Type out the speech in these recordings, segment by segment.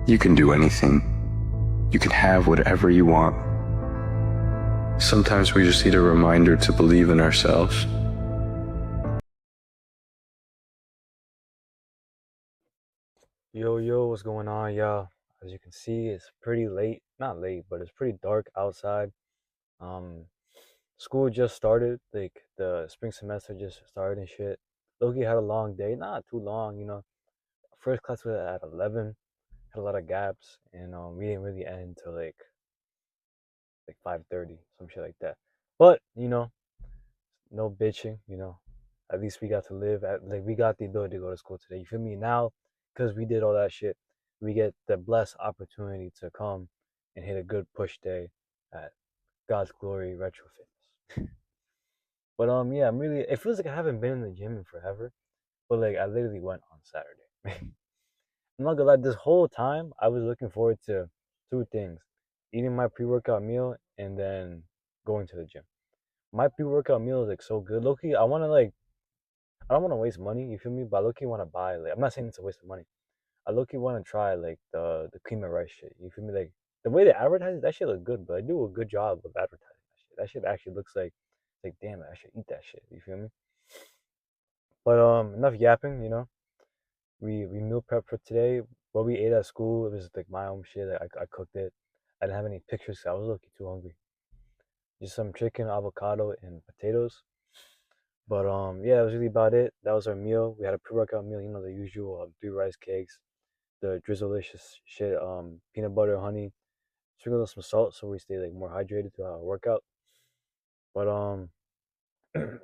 You can do anything. You can have whatever you want. Sometimes we just need a reminder to believe in ourselves. Yo, what's going on, y'all? As you can see, it's pretty late. Not late, but it's pretty dark outside. Um, School just started. Like the spring semester just started and shit. Loki had a long day. Not too long. First class was at 11. Had a lot of gaps, and we didn't really end till like 5:30, some shit like that. But no bitching. At least we got to live. Like we got the ability to go to school today. You feel me? Now, because we did all that shit, we get the blessed opportunity to come and hit a good push day at God's Glory Retro Fitness. But yeah, I'm really. It feels like I haven't been in the gym in forever. But like I literally went on Saturday. I'm not gonna lie. This whole time I was looking forward to two things: eating my pre-workout meal and then going to the gym. My pre-workout meal is like so good. Loki, I want to like I don't want to waste money. You feel me? But I low-key want to buy. Like, I'm not saying it's a waste of money. I low-key want to try like the cream and rice shit. You feel me? Like the way they advertise it, that shit look good. But I do a good job of advertising that shit. That shit actually looks like damn, I should eat that shit. You feel me? But enough yapping. We meal prep for today. What we ate at school, it was like my own shit. I cooked it. I didn't have any pictures 'cause I was looking too hungry. Just some chicken, avocado, and potatoes. But yeah, that was really about it. That was our meal. We had a pre-workout meal, the usual 3 rice cakes, the drizzleicious shit, peanut butter, honey, sprinkle on some salt so we stay like more hydrated to our workout. But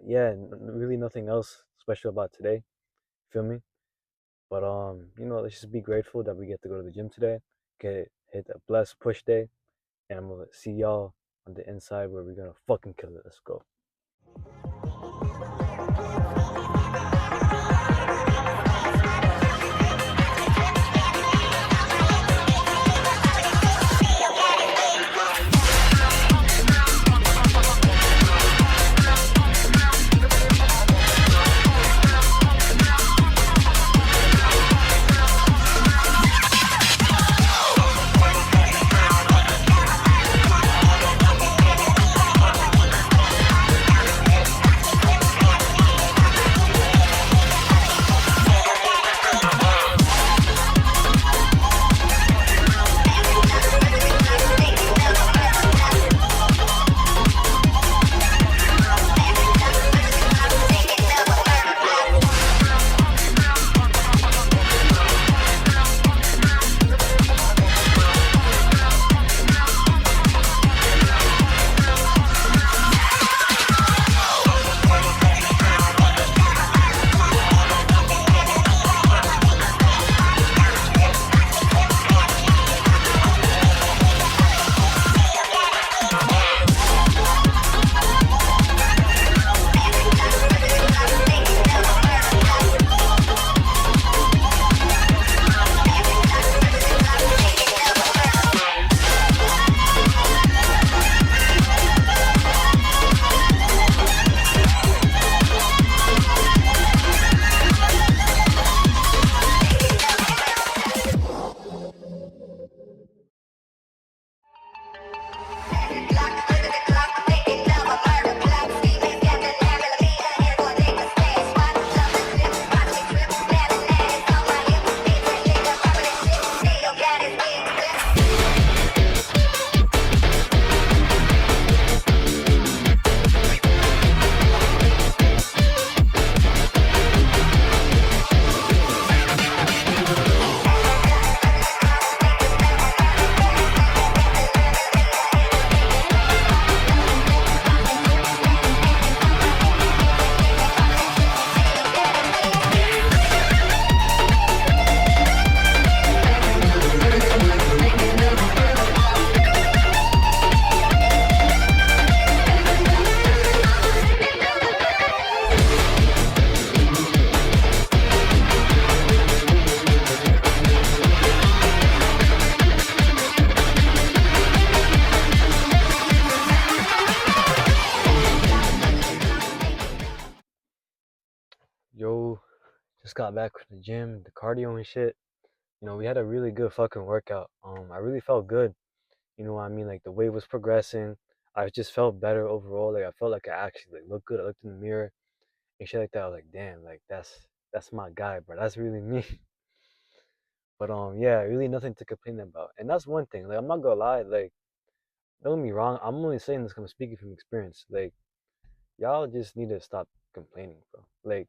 yeah, really nothing else special about today. Feel me? But let's just be grateful that we get to go to the gym today, get hit a blessed push day, and I'm gonna see y'all on the inside where we're gonna fucking kill it. Let's go. Yo, just got back from the gym, the cardio and shit. We had a really good fucking workout. I really felt good. You know what I mean? Like the weight was progressing. I just felt better overall. Like I felt like I actually like looked good. I looked in the mirror and shit like that. I was like, damn, like that's my guy, bro. That's really me. But yeah, really nothing to complain about. And that's one thing. Like I'm not gonna lie, like don't get me wrong, I'm only saying this because I'm speaking from experience. Like y'all just need to stop complaining, bro. Like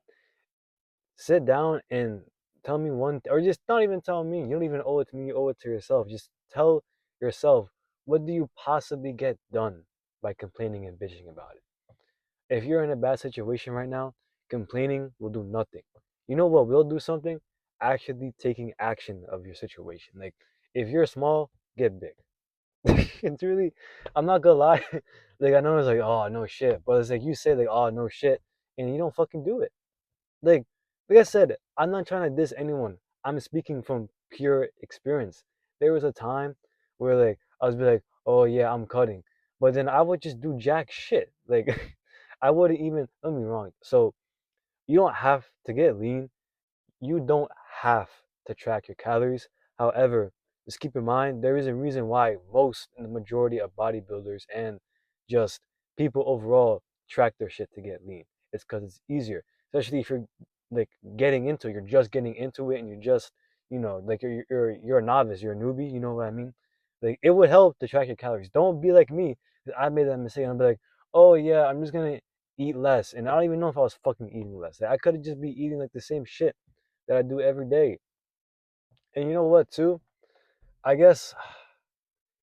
sit down and tell me or just not even tell me. You don't even owe it to me. You owe it to yourself. Just tell yourself, what do you possibly get done by complaining and bitching about it? If you're in a bad situation right now, complaining will do nothing. You know what will do something? Actually taking action of your situation. Like if you're small, get big. It's really, I'm not gonna lie. Like I know it's like, oh no shit, but it's like you say like, oh no shit, and you don't fucking do it. Like, like I said, I'm not trying to diss anyone. I'm speaking from pure experience. There was a time where like I was be like, oh yeah, I'm cutting, but then I would just do jack shit. Like, I wouldn't even. Don't get me wrong. So you don't have to get lean. You don't have to track your calories. However, just keep in mind there is a reason why most and the majority of bodybuilders and just people overall track their shit to get lean. It's because it's easier, especially if you're like you're just getting into it, and you're just like you're a novice, you're a newbie. You know what I mean? Like it would help to track your calories. Don't be like me. I made that mistake. I'm like, oh yeah, I'm just gonna eat less, and I don't even know if I was fucking eating less. Like, I could have just be eating like the same shit that I do every day. And you know what, too? I guess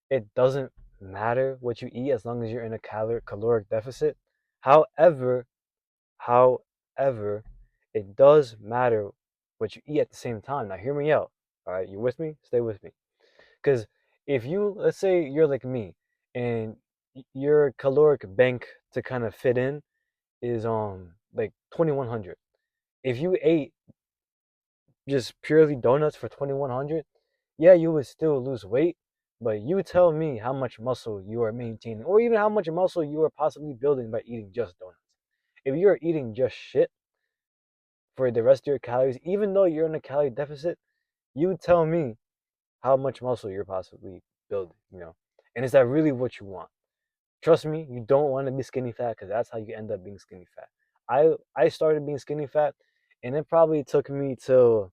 it doesn't matter what you eat as long as you're in a caloric deficit. However, however, it does matter what you eat at the same time. Now, hear me out. All right, you with me? Stay with me. Because if you, let's say you're like me, and your caloric bank to kind of fit in is like 2100. If you ate just purely donuts for 2100, yeah, you would still lose weight, but you tell me how much muscle you are maintaining, or even how much muscle you are possibly building by eating just donuts. If you are eating just shit for the rest of your calories, even though you're in a calorie deficit, you tell me how much muscle you're possibly building. And is that really what you want? Trust me, you don't want to be skinny fat because that's how you end up being skinny fat. I started being skinny fat, and it probably took me to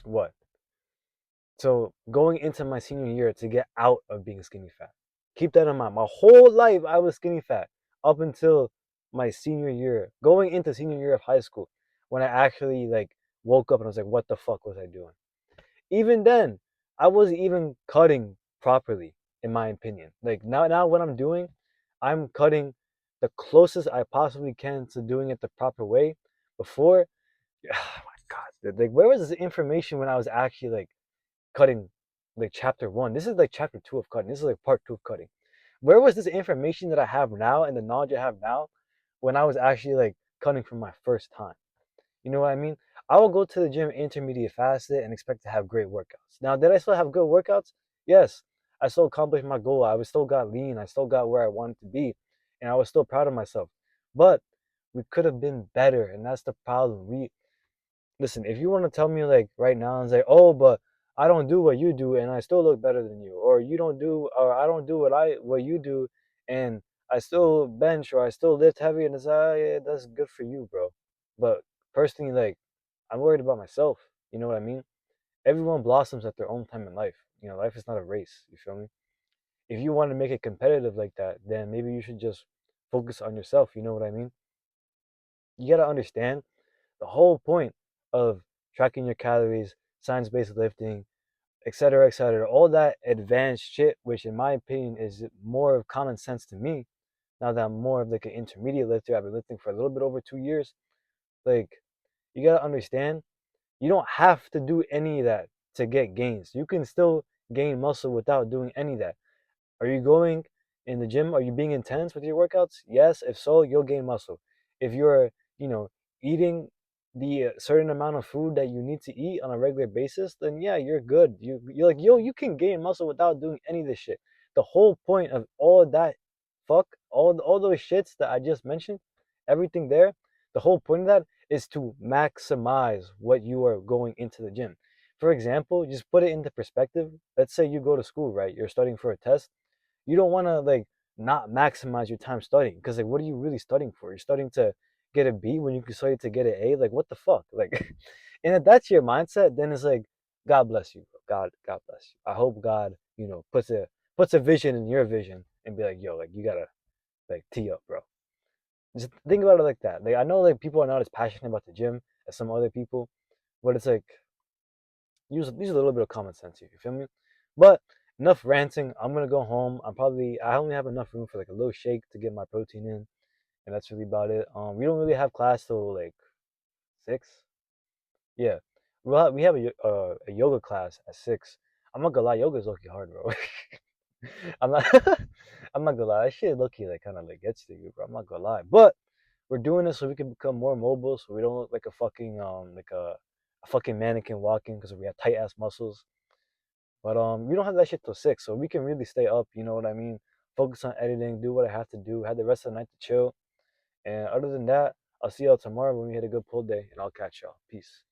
what? So going into my senior year to get out of being skinny fat. Keep that in mind. My whole life I was skinny fat up until my senior year, going into senior year of high school, when I actually like woke up and I was like, what the fuck was I doing? Even then, I wasn't even cutting properly, in my opinion. Like now what I'm doing, I'm cutting the closest I possibly can to doing it the proper way. Before, oh my god, like where was this information when I was actually like cutting like chapter one? This is like chapter two of cutting. This is like part two of cutting. Where was this information that I have now and the knowledge I have now when I was actually like cutting for my first time? You know what I mean? I will go to the gym intermediate fasted and expect to have great workouts. Now, did I still have good workouts? Yes. I still accomplished my goal. I was still got lean. I still got where I wanted to be. And I was still proud of myself. But we could have been better. And that's the problem. Listen, if you want to tell me like right now and say, oh, but I don't do what you do and I still look better than you, or you don't do, or I don't do what you do and I still bench or I still lift heavy, and it's yeah, that's good for you, bro. But personally, like I'm worried about myself. You know what I mean? Everyone blossoms at their own time in life. Life is not a race. You feel me? If you want to make it competitive like that, then maybe you should just focus on yourself. You know what I mean? You gotta understand the whole point of tracking your calories, science-based lifting, etc., all that advanced shit, which in my opinion is more of common sense to me. Now that I'm more of like an intermediate lifter, I've been lifting for a little bit over 2 years. Like, you gotta understand, you don't have to do any of that to get gains. You can still gain muscle without doing any of that. Are you going in the gym? Are you being intense with your workouts? Yes. If so, you'll gain muscle. If you're, you know, eating the certain amount of food that you need to eat on a regular basis, then yeah, you're good. You're like, yo, you can gain muscle without doing any of this shit. The whole point of all of that, all those shits that I just mentioned, everything there, the whole point of that is to maximize what you are going into the gym. for example, just put it into perspective. Let's say you go to school, right? You're studying for a test. You don't want to like not maximize your time studying because like what are you really studying for? You're studying to get a B when you can study to get an A. Like what the fuck? Like, and if that's your mindset, then it's like God bless you, bro. God bless you. I hope God, puts a vision in your vision and be like, yo, like you gotta like tee up, bro. Just think about it like that. Like I know like people are not as passionate about the gym as some other people, but it's like use a little bit of common sense here. You feel me? But enough ranting. I'm gonna go home. I only have enough room for like a little shake to get my protein in, and that's really about it. We don't really have class till like 6. Yeah, we have a yoga class at 6. I'm not gonna lie, yoga is low-key hard, bro. I'm not I'm not gonna lie, that shit low-key like kind of like gets to you, bro. I'm not gonna lie, but we're doing this so we can become more mobile, so we don't look like a fucking like a fucking mannequin walking because we have tight ass muscles. But we don't have that shit till 6, so we can really stay up. You know what I mean? Focus on editing, do what I have to do, have the rest of the night to chill. And other than that, I'll see y'all tomorrow when we hit a good pull day, and I'll catch y'all. Peace.